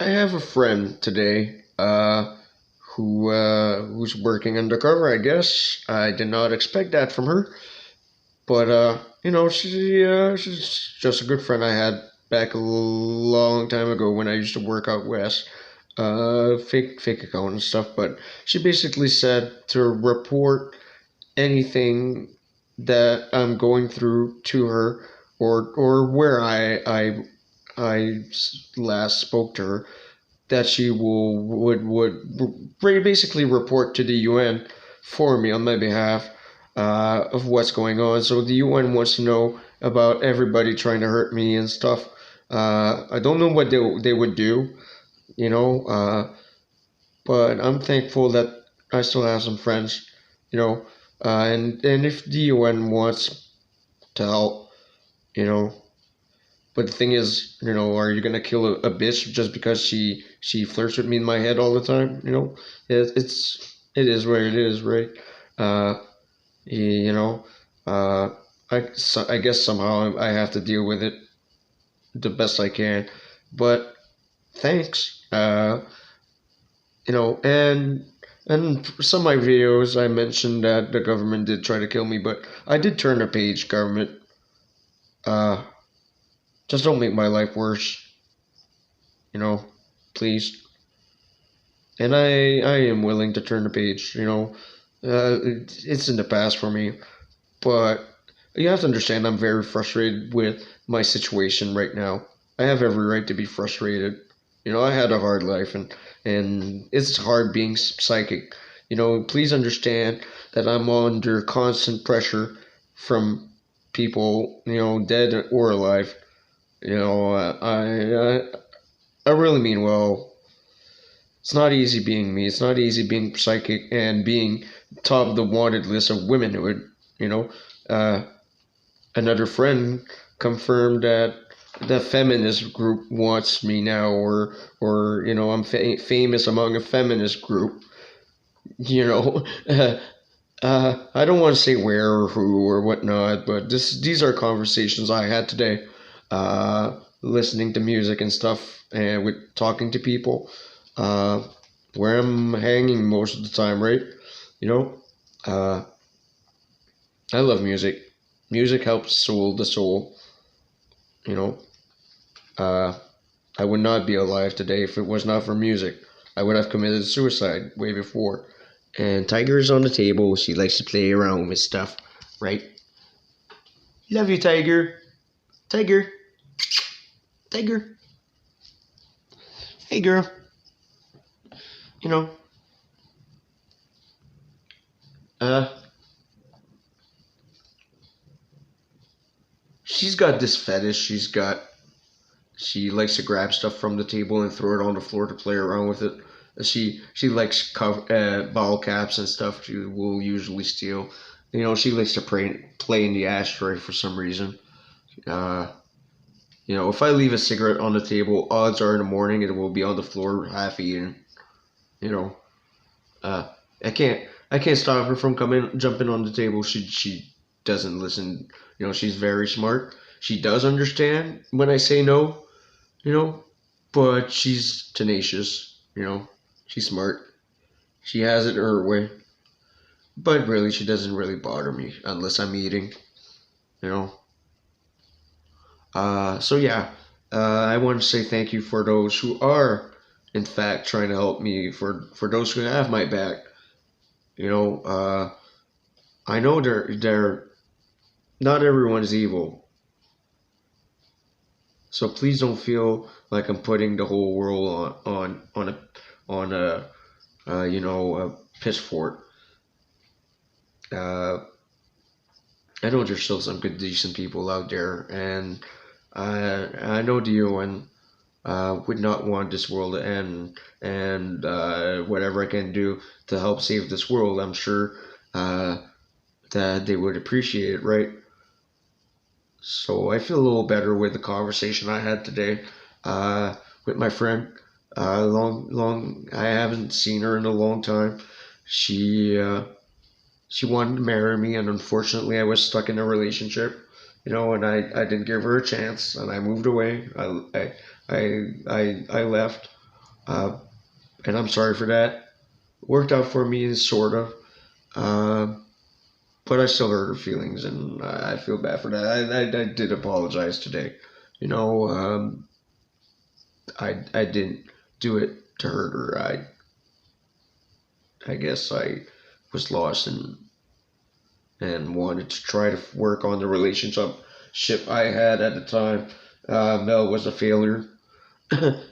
I have a friend today, who's working undercover. I guess I did not expect that from her, but she's just a good friend I had back a long time ago when I used to work out west, fake account and stuff. But she basically said to report anything that I'm going through to her, or where I last spoke to her, that she would basically report to the UN for me on my behalf, of what's going on. So the UN wants to know about everybody trying to hurt me and stuff. I don't know what they would do, you know, but I'm thankful that I still have some friends, you know, and if the UN wants to help, you know, but the thing is, are you gonna kill a bitch just because she flirts with me in my head all the time? It is what it is, right? Uh, you know, uh, I guess somehow I have to deal with it the best I can. But thanks, and some of my videos I mentioned that the government did try to kill me, but I did turn the page, government. Uh, just don't make my life worse, you know, please. And I am willing to turn the page. It's in the past for me, but you have to understand I'm very frustrated with my situation right now. I have every right to be frustrated. I had a hard life, and it's hard being psychic. Please understand that I'm under constant pressure from people, dead or alive. I really mean well. It's not easy being me. It's not easy being psychic and being top of the wanted list of womanhood. You know, uh, Another friend confirmed that the feminist group wants me now, or I'm famous among a feminist group. You know, I don't want to say where or who or whatnot, but these are conversations I had today, listening to music and stuff, and with talking to people, uh, where I'm hanging most of the time, right? You know, uh, I love music. Music helps soul the soul. You know, uh, I would not be alive today if it was not for music. I would have committed suicide way before. And Tiger's on the table. She likes to play around with stuff, right? Love you, Tiger. Tiger. Tiger. Hey, girl. You know, uh, she's got this fetish. She likes to grab stuff from the table and throw it on the floor to play around with it. She likes bottle caps and stuff. She will usually steal. She likes to play in the ashtray for some reason. Uh, if I leave a cigarette on the table, odds are in the morning it will be on the floor half eaten. You know, uh, I can't stop her from coming jumping on the table. She doesn't listen. She's very smart. She does understand when I say no. You know, but she's tenacious. She's smart. She has it her way. But really, she doesn't really bother me unless I'm eating. You know. So yeah, I want to say thank you for those who are, in fact, trying to help me. For those who have my back. You know, I know they're not everyone is evil. So please don't feel like I'm putting the whole world on a pitchfork. Uh, I know there's still some good, decent people out there, and I know the UN would not want this world to end. And whatever I can do to help save this world, I'm sure uh, that they would appreciate it, right? So I feel a little better with the conversation I had today with my friend. I haven't seen her in a long time. She she wanted to marry me, and unfortunately, I was stuck in a relationship. And I didn't give her a chance, and I moved away. I left. uh, and I'm sorry for that. Worked out for me, sort of. Uh, but I still hurt her feelings, and I feel bad for that. I did apologize today. You know, I didn't do it to hurt her. I guess I was lost and wanted to try to work on the relationship I had at the time. Mel was a failure.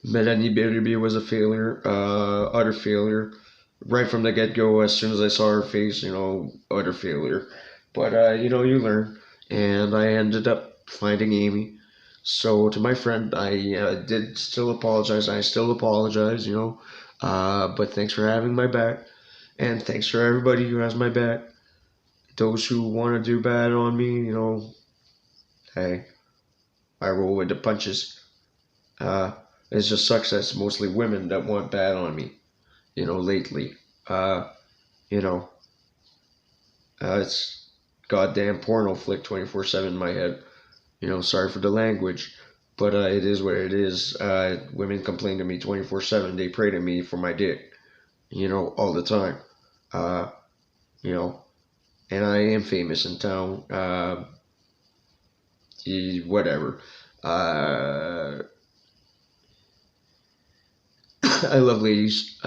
Melanie Berube was a failure, utter failure. Right from the get go, as soon as I saw her face, utter failure. But, you learn. And I ended up finding Amy. So, to my friend, I did still apologize. I still apologize, but thanks for having my back. And thanks for everybody who has my back. Those who want to do bad on me, hey, I roll with the punches. Uh, it just sucks that it's mostly women that want bad on me, lately. Uh, you know, it's goddamn porno flick 24/7 in my head. Sorry for the language, but it is what it is. Women complain to me 24/7. They pray to me for my dick, all the time. Uh, you know, and I am famous in town. Whatever. Uh, I love ladies.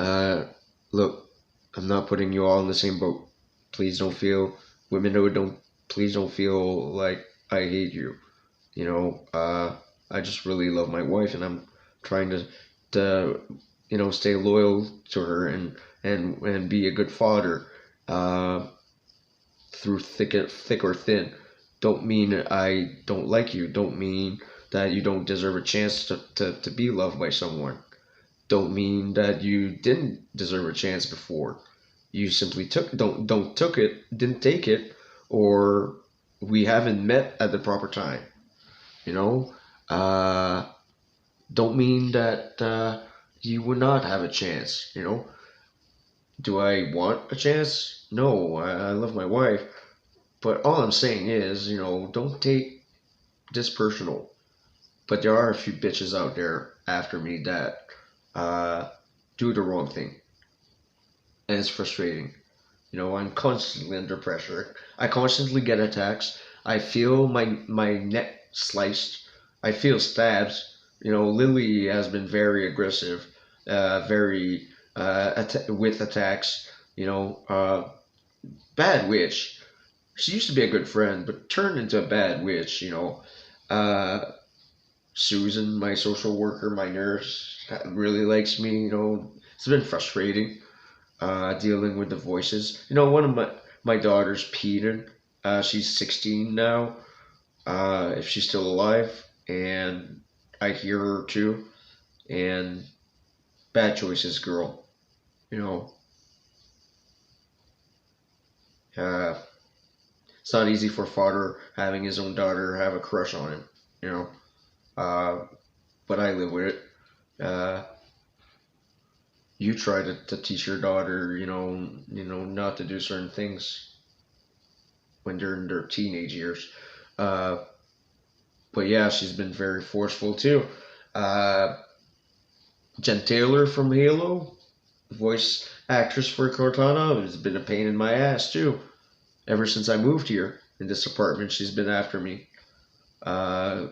Look, I'm not putting you all in the same boat. Please don't feel, women who don't, please don't feel like I hate you. I just really love my wife, and I'm trying to stay loyal to her and be a good father, uh, through thick or thin. Don't mean I don't like you. Don't mean that you don't deserve a chance to be loved by someone. Don't mean that you didn't deserve a chance before. You simply don't took it, didn't take it, or we haven't met at the proper time. You know, uh, don't mean that you would not have a chance. Do I want a chance? No, I love my wife, but all I'm saying is, don't take this personal. But there are a few bitches out there after me that uh, do the wrong thing, and it's frustrating. I'm constantly under pressure. I constantly get attacks. I feel my neck sliced. I feel stabs. Lily has been very aggressive, very with attacks. Bad witch. She used to be a good friend, but turned into a bad witch. Uh, Susan, my social worker, my nurse, really likes me. It's been frustrating dealing with the voices. One of my daughters peed. She's 16 now. If she's still alive, and I hear her too. And bad choices, girl. You know, uh, it's not easy for a father having his own daughter have a crush on him. You know, uh, but I live with it. Uh, you try to teach your daughter, not to do certain things when they're in their teenage years. Uh, but yeah, she's been very forceful too. Uh, Jen Taylor from Halo, voice actress for Cortana, has been a pain in my ass too. Ever since I moved here in this apartment, she's been after me. Uh,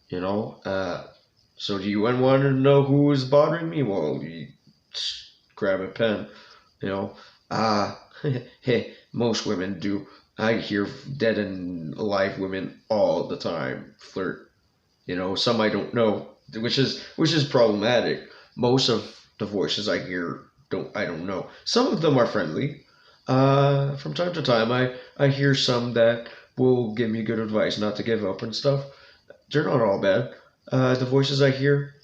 you know, uh, so do you want to know who is bothering me? Well, you grab a pen. You know, ah, hey, most women do. I hear dead and alive women all the time flirt. Some I don't know, which is problematic. Most of the voices I hear I don't know. Some of them are friendly. From time to time, I hear some that will give me good advice not to give up and stuff. They're not all bad. The voices I hear,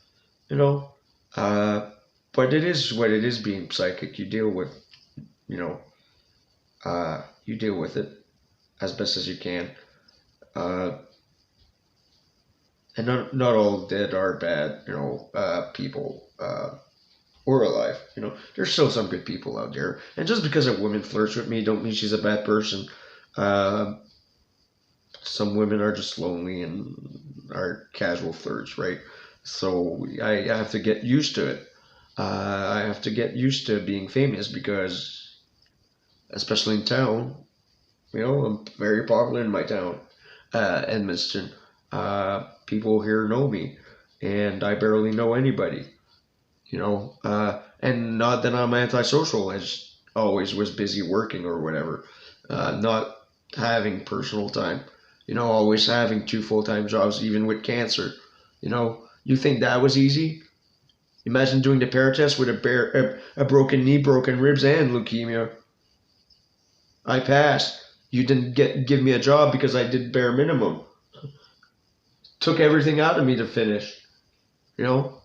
you know, uh, but it is what it is. Being psychic, you know, you deal with it as best as you can. Uh, and not all dead are bad, people, or alive. There's still some good people out there. And just because a woman flirts with me, don't mean she's a bad person. Uh, some women are just lonely and are casual flirts, right? So I have to get used to it. I have to get used to being famous because, especially in town, I'm very popular in my town, Edmonton. People here know me, and I barely know anybody. And not that I'm antisocial. I just always was busy working or whatever, not having personal time. Always having two full-time jobs, even with cancer. You think that was easy? Imagine doing the paratest with a broken knee, broken ribs, and leukemia. I passed. You didn't give me a job because I did bare minimum. Took everything out of me to finish. You know,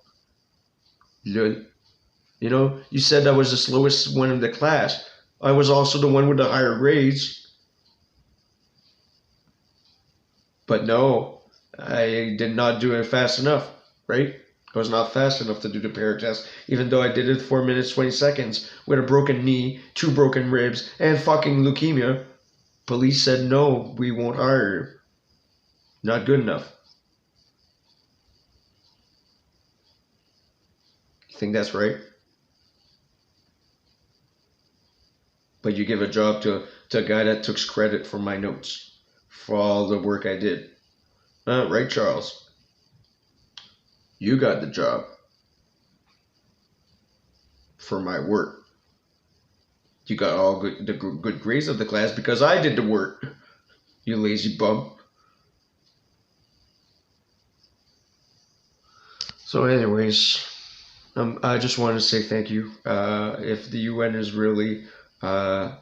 you, you said I was the slowest one in the class. I was also the one with the higher grades. But no, I did not do it fast enough, right? I was not fast enough to do the para test, even though I did it 4 minutes 20 seconds with a broken knee, two broken ribs, and fucking leukemia. Police said no, we won't hire you. Not good enough. You think that's right? But you give a job to a guy that took credit for my notes, for all the work I did. Right, Charles? You got the job for my work. You got all the good grades of the class because I did the work. You lazy bum. So, anyways, I just want to say thank you. If the UN is really, uh,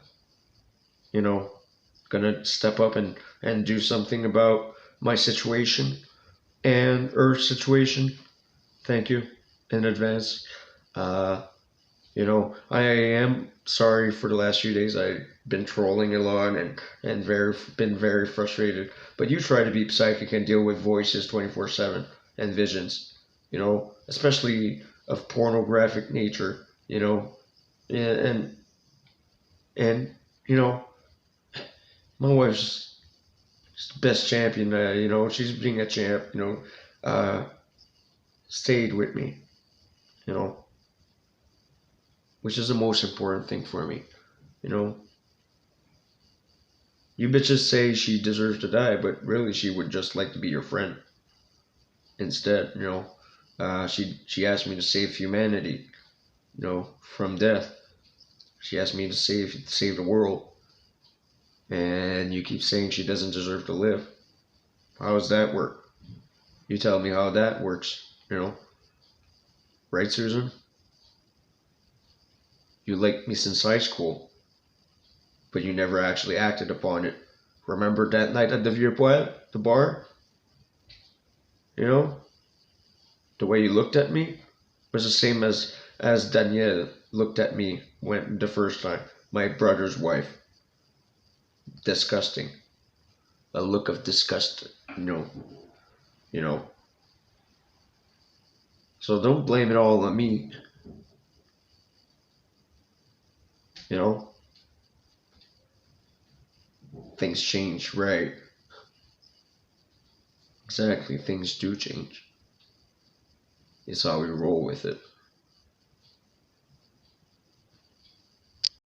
you know, gonna step up and do something about my situation and Earth's situation, thank you in advance. Uh, I am sorry for the last few days. I've been trolling a lot and been very frustrated. But you try to be psychic and deal with voices 24/7 and visions. Especially of pornographic nature. And and you know, my wife's the best champion. She's being a champ. Uh, stayed with me. You know, which is the most important thing for me. You know, you bitches say she deserves to die, but really she would just like to be your friend instead. She asked me to save humanity, from death. She asked me to save the world, and you keep saying she doesn't deserve to live. How does that work? You tell me how that works. Right, Susan? You liked me since high school, but you never actually acted upon it. Remember that night at the Vieux Poil, the bar? The way you looked at me was the same as Danielle looked at me when the first time. My brother's wife. Disgusting. A look of disgust. You know. So don't blame it all on me. Things change, right? Exactly, things do change. It's how we roll with it.